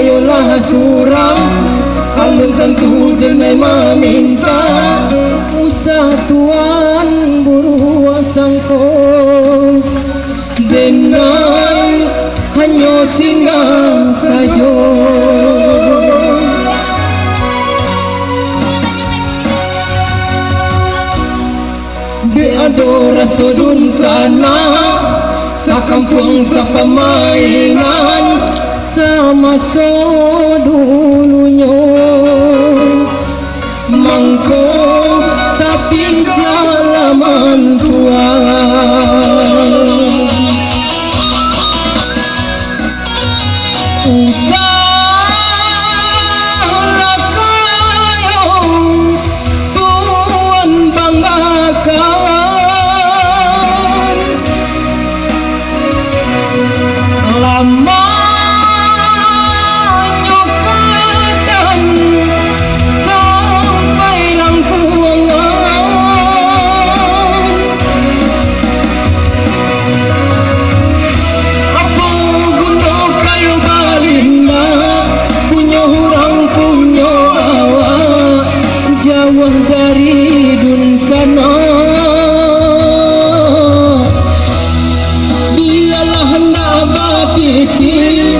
kayolah surang alun tentu denai meminta usah tuan buru sangko denai hanya singgah saja de ado rasa dun sana sakampung sapamainan sama so dulunya mangko tapi jalaman tua usahlah kayo tuan banggakan lama Katan sampai Rakuangan apa guna kayo balinda punya orang punya awak jauh dari dun sana biarlah hendak bapiti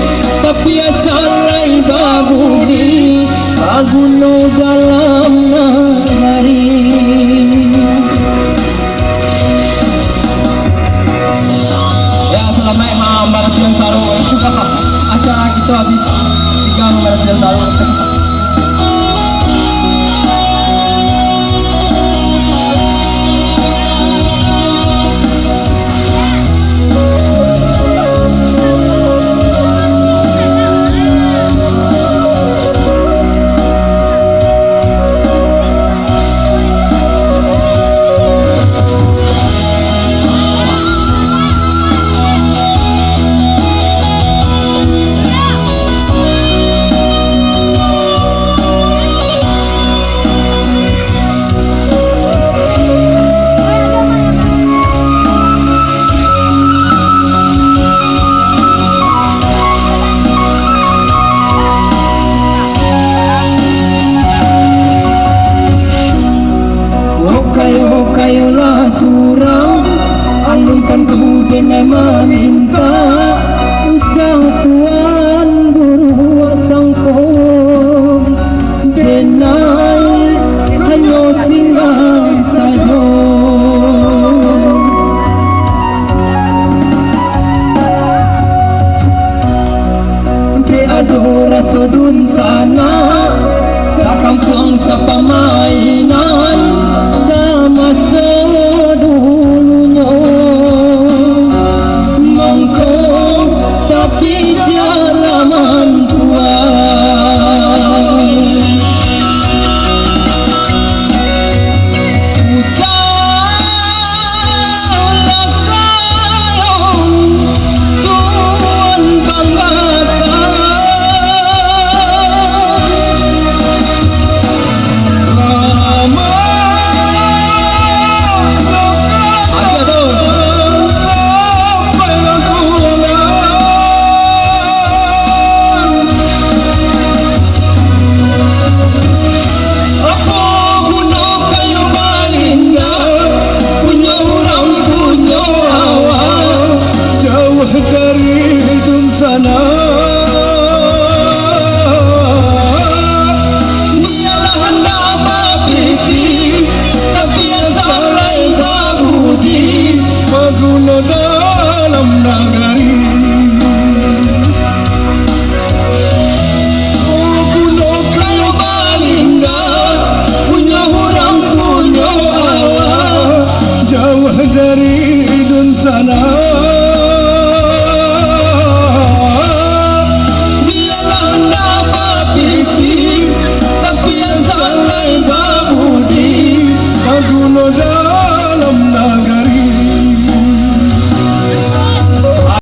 tapi asalai babudi aguno dalam nagari ya selama Marasian Saru acara kita habis 3 Marasian Saru kayolah surang alun tentu denai meminta usah tuan